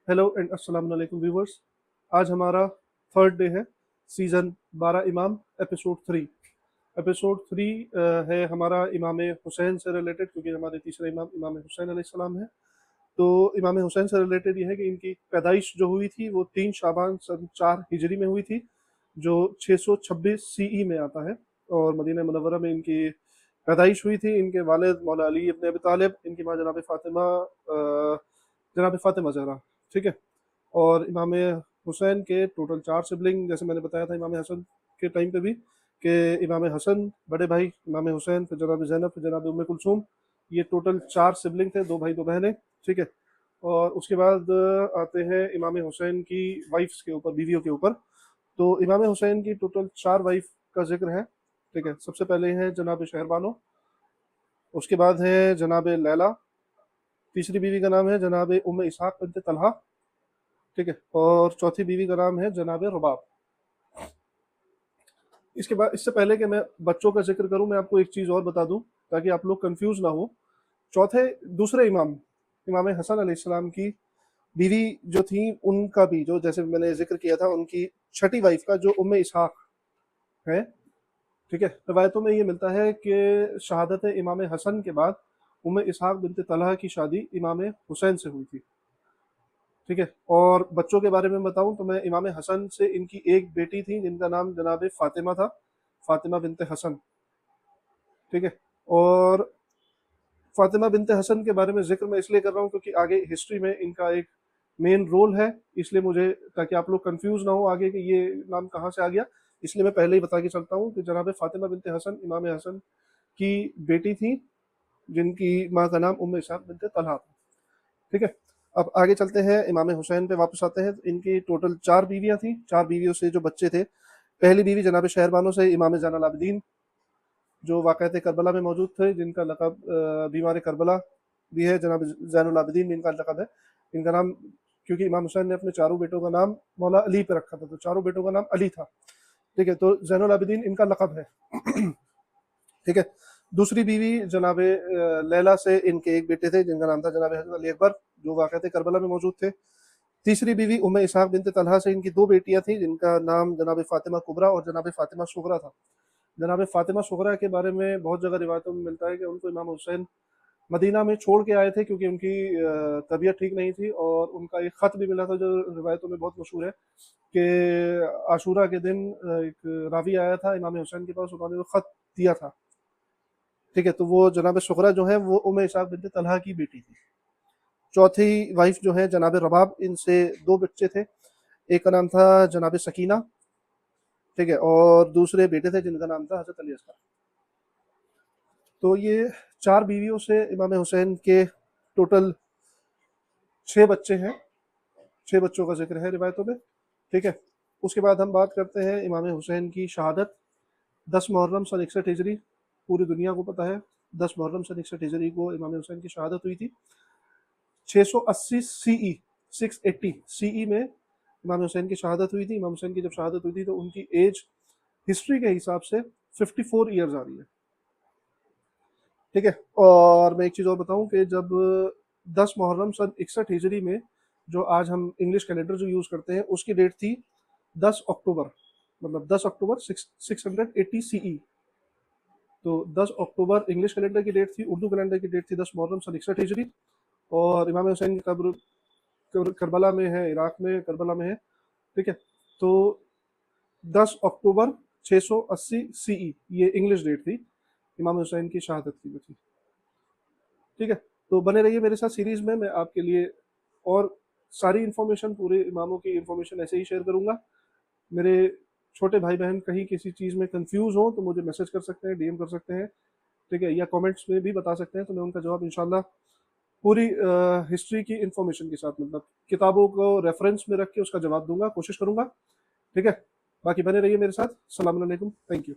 Hello and अस्सलाम वालेकुम viewers. आज हमारा थर्ड डे है सीज़न 12 इमाम एपिसोड 3। एपिसोड 3 है हमारा इमाम हुसैन से रिलेटेड, क्योंकि हमारे तीसरे इमाम इमाम हुसैन अलैहिस्सलाम है। तो इमाम हुसैन से रिलेटेड ये है कि इनकी पैदाइश जो हुई थी वो 3 शाबान सन 4 हिजरी में हुई थी, जो 626 सीई में आता है। और मदीना मुनव्वरा में इनकी पैदाइश हुई थी। इनके वालिद मौला अली इब्न अबी तालिब, इनकी माँ जनाब फातिमा ज़हरा, ठीक है। और इमाम हुसैन के टोटल 4 सिबलिंग, जैसे मैंने बताया था इमाम हसन के टाइम पे भी, कि इमाम हसन बड़े भाई, इमाम हुसैन, फिर जनाब ज़ैनब, फिर जनाब उम्मे कुलसूम, ये टोटल 4 सिबलिंग थे, 2 भाई 2 बहनें, ठीक है। और उसके बाद आते हैं इमाम हुसैन की वाइफ्स के ऊपर, बीवियों के ऊपर। तो इमाम हुसैन की टोटल 4 वाइफ का जिक्र है, ठीक है। सबसे पहले है जनाब शहरबानो, उसके बाद है जनाब लैला, तीसरी बीवी का नाम है जनाब उम्मे इसहाक बिनत तलहा, ठीक है। और चौथी बीवी का नाम है जनाब रुबाब। इसके बाद, इससे पहले कि मैं बच्चों का जिक्र करूं, मैं आपको एक चीज़ और बता दूं ताकि आप लोग कंफ्यूज ना हो। चौथे दूसरे इमाम इमाम हसन अलैहिस्सलाम की बीवी जो थी, उनका भी, जो जैसे मैंने जिक्र किया था, उनकी छठी वाइफ का, जो उम्मे इसहाक है, ठीक है। रवायतों में ये मिलता है कि शहादत इमाम हसन के बाद उम्मे इसहाक बिनत तलहा की शादी इमाम हुसैन से हुई थी, ठीक है। और बच्चों के बारे में बताऊं तो मैं इमाम हसन से इनकी एक बेटी थी जिनका नाम जनाब फातिमा था, फातिमा बिनते हसन, ठीक है। और फातिमा बिनते हसन के बारे में जिक्र मैं इसलिए कर रहा हूँ क्योंकि आगे हिस्ट्री में इनका एक मेन रोल है, इसलिए मुझे, ताकि आप लोग कंफ्यूज ना हो आगे कि ये नाम कहाँ से आ गया, इसलिए मैं पहले ही बता के चलता हूँ कि जनाब फातिमा बिनते हसन इमाम हसन की बेटी थी, जिनकी माँ का नाम उम्मे इसहाक बिनते तलहा था, ठीक है। अब आगे चलते हैं, इमाम हुसैन पे वापस आते हैं। इनकी टोटल 4 बीवियां थी, 4 बीवियों से जो बच्चे थे, पहली बीवी जनाब शहरबानो से इमाम ज़ैनुल आबिदीन, जो वाक़यात करबला में मौजूद थे, जिनका लक़ब बीमार करबला भी है, जनाब ज़ैनुल आबिदीन भी इनका लक़ब है। इनका नाम, क्योंकि इमाम हुसैन ने अपने चारों बेटों का नाम मौला अली पे रखा था, तो चारों बेटों का नाम अली था, ठीक है। तो ज़ैनुल आबिदीन इनका लक़ब है, ठीक है। दूसरी बीवी जनाब लैला से इनके एक बेटे थे जिनका नाम था जनाब हज़रत अली अकबर, जो वाक़यात करबला में मौजूद थे। तीसरी बीवी उम्मे इसहाक बिनत तलहा से इनकी 2 बेटियां थीं जिनका नाम जनाब फातिमा कुबरा और जनाब फातिमा सुगरा था। जनाब फातिमा सुगरा के बारे में बहुत जगह रिवायतों में मिलता है कि उनको इमाम हुसैन मदीना में छोड़ के आए थे, क्योंकि उनकी तबीयत ठीक नहीं थी। और उनका एक ख़त भी मिला था जो रिवायतों में बहुत मशहूर है, कि आशूरा के दिन एक रावी आया था इमाम हुसैन के पास, उन्होंने वो ख़त दिया था, ठीक है। तो वो जनाब सुगरा जो है वो उम्मे इसहाक बिनत तलहा की बेटी थी। चौथी वाइफ जो है जनाब रबाब, इनसे 2 बच्चे थे, एक का नाम था जनाब सकीना, ठीक है। और दूसरे बेटे थे जिनका नाम था हज़रत अली असगर। तो ये 4 बीवियों से इमाम हुसैन के टोटल 6 बच्चे हैं, 6 बच्चों का जिक्र है रिवायतों में, ठीक है। उसके बाद हम बात करते हैं इमाम हुसैन की शहादत। 10 मुहर्रम सन 61 हिजरी, पूरी दुनिया को पता है 10 मुहर्रम सन 61 हिजरी को इमाम हुसैन की शहादत हुई थी। 680 सीई, 680 सीई में इमाम हुसैन की शहादत हुई थी। इमाम हुसैन की जब शहादत हुई थी तो उनकी एज हिस्ट्री के हिसाब से 54 ईयर्स आ रही है, ठीक है। और मैं एक चीज़ और बताऊं कि जब 10 मुहर्रम सन 61 हिजरी में, जो आज हम इंग्लिश कैलेंडर जो यूज़ करते हैं, उसकी डेट थी 10 अक्टूबर, मतलब 10 अक्टूबर 680 सीई। तो 10 अक्टूबर इंग्लिश कैलेंडर की डेट थी, उर्दू कैलेंडर की डेट थी 10 मुहर्रम सन 61 हिजरी। और इमाम हुसैन की कब्र करबला में है, इराक में करबला में है, ठीक है। तो 10 अक्टूबर 680 सीई ये इंग्लिश डेट थी इमाम हुसैन की शहादत की भी थी, ठीक है। तो बने रहिए मेरे साथ सीरीज़ में, मैं आपके लिए और सारी इन्फॉर्मेशन, पूरे इमामों की इन्फॉर्मेशन ऐसे ही शेयर करूँगा। मेरे छोटे भाई बहन कहीं किसी चीज़ में कंफ्यूज हो तो मुझे मैसेज कर सकते हैं, डीएम कर सकते हैं, ठीक है, या कमेंट्स में भी बता सकते हैं, तो मैं उनका जवाब इंशाल्लाह पूरी हिस्ट्री की इन्फॉर्मेशन के साथ, मतलब किताबों को रेफरेंस में रख के उसका जवाब दूंगा, कोशिश करूंगा, ठीक है। बाकी बने रहिए मेरे साथ। सलाम अलैकुम, थैंक यू।